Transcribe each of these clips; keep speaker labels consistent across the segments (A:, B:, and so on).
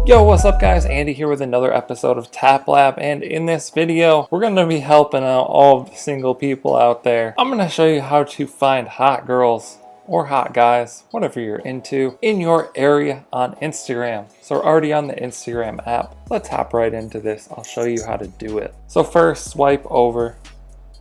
A: Yo, what's up guys? Andy here with another episode of Tap Lab, and in this video, we're going to be helping out all of the single people out there. I'm going to show you how to find hot girls or hot guys, whatever you're into, in your area on Instagram. So we're already on the Instagram app. Let's hop right into this. I'll show you how to do it. So first, swipe over,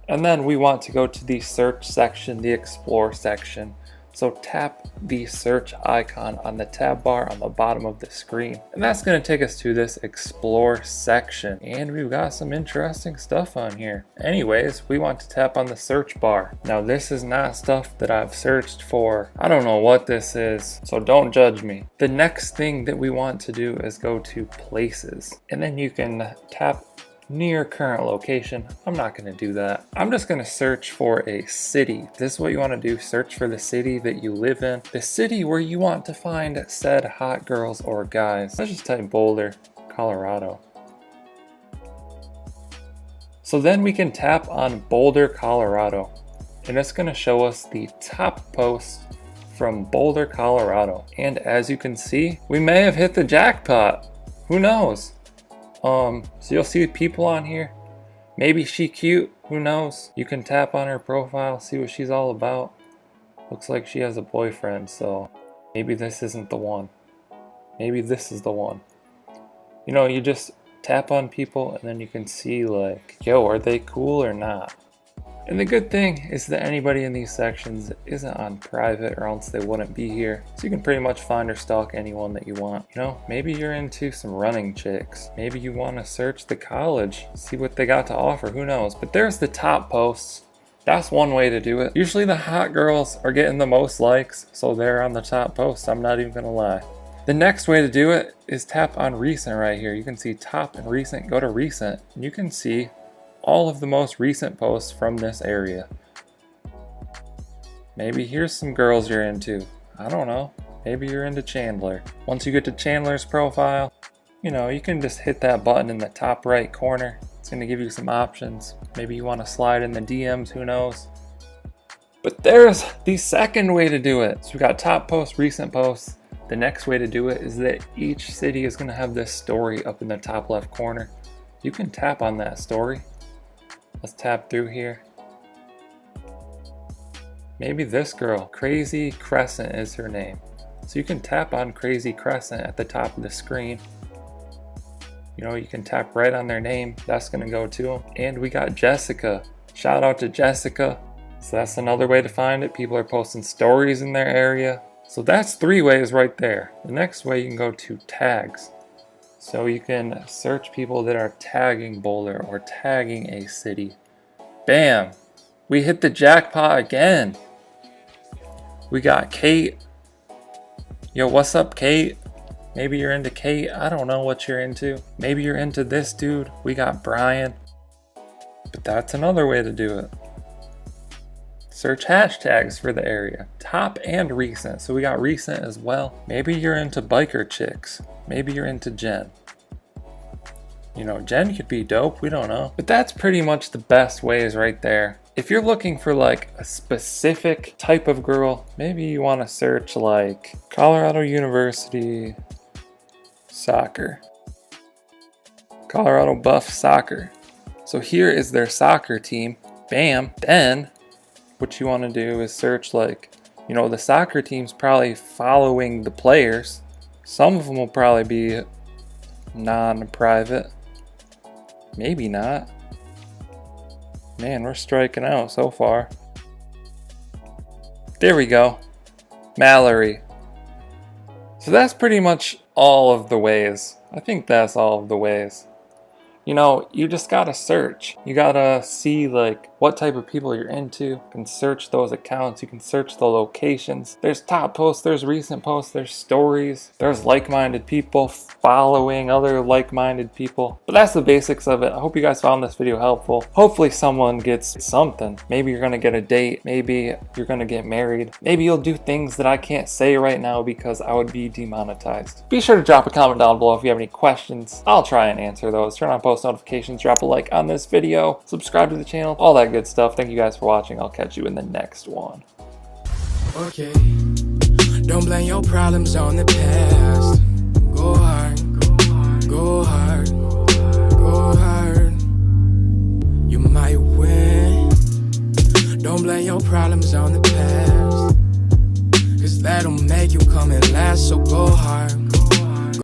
A: and then we want to go to the search section, the explore section. So tap the search icon on the tab bar on the bottom of the screen. And that's going to take us to this explore section. And we've got some interesting stuff on here. Anyways, we want to tap on the search bar. Now this is not stuff that I've searched for. I don't know what this is, so don't judge me. The next thing that we want to do is go to places. And then you can tap near current location. I'm not going to do that. I'm just going to search for a city. This is what you want to do. Search for the city that you live in, the city where you want to find said hot girls or guys. Let's just type Boulder, Colorado. So then we can tap on Boulder, Colorado, and it's going to show us the top posts from Boulder, Colorado. And as you can see, we may have hit the jackpot. Who knows? So you'll see people on here. Maybe she cute, who knows? You can tap on her profile, see what she's all about. Looks like she has a boyfriend, so maybe this isn't the one. Maybe this is the one. You know, you just tap on people and then you can see like, yo, are they cool or not? And the good thing is that anybody in these sections isn't on private, or else they wouldn't be here. So you can pretty much find or stalk anyone that you want. You know, maybe you're into some running chicks. Maybe you want to search the college, see what they got to offer, who knows. But there's the top posts. That's one way to do it. Usually the hot girls are getting the most likes, so they're on the top posts. I'm not even gonna lie. The next way to do it is tap on recent right here. You can see top and recent. Go to recent and you can see all of the most recent posts from this area. Maybe here's some girls you're into. I don't know. Maybe you're into Chandler. Once you get to Chandler's profile, you know, you can just hit that button in the top right corner. It's going to give you some options. Maybe you want to slide in the DMs, who knows. But there's the second way to do it. So we got top posts, recent posts. The next way to do it is that each city is going to have this story up in the top left corner. You can tap on that story. Let's tap through here. Maybe this girl, Crazy Crescent is her name. So you can tap on Crazy Crescent at the top of the screen. You know, you can tap right on their name. That's gonna go to them. And we got Jessica. Shout out to Jessica. So that's another way to find it. People are posting stories in their area. So that's 3 ways right there. The next way, you can go to tags. So you can search people that are tagging Boulder or tagging a city. Bam! We hit the jackpot again. We got Kate. Yo, what's up, Kate? Maybe you're into Kate. I don't know what you're into. Maybe you're into this dude. We got Brian. But that's another way to do it. Search hashtags for the area. Top and recent. So we got recent as well. Maybe you're into biker chicks. Maybe you're into Jen. You know, Jen could be dope, we don't know. But that's pretty much the best ways right there. If you're looking for like a specific type of girl, maybe you want to search like Colorado University soccer. Colorado Buff soccer. So here is their soccer team. Bam. Then what you want to do is search like, you know, the soccer team's probably following the players. Some of them will probably be non-private. Maybe not. Man, we're striking out so far. There we go. Mallory. So that's pretty much all of the ways. I think that's all of the ways. You know, you just gotta search. You gotta see like what type of people you're into. You can search those accounts. You can search the locations. There's top posts, there's recent posts, there's stories. There's like-minded people following other like-minded people. But that's the basics of it. I hope you guys found this video helpful. Hopefully someone gets something. Maybe you're gonna get a date. Maybe you're gonna get married. Maybe you'll do things that I can't say right now because I would be demonetized. Be sure to drop a comment down below if you have any questions. I'll try and answer those. Turn on post notifications, drop a like on this video, subscribe to the channel, all that good stuff. Thank you guys for watching. I'll catch you in the next one.
B: Okay, don't blame your problems on the past. Go hard. win. Don't blame your problems on the past, 'cause that'll make you come and last. So go hard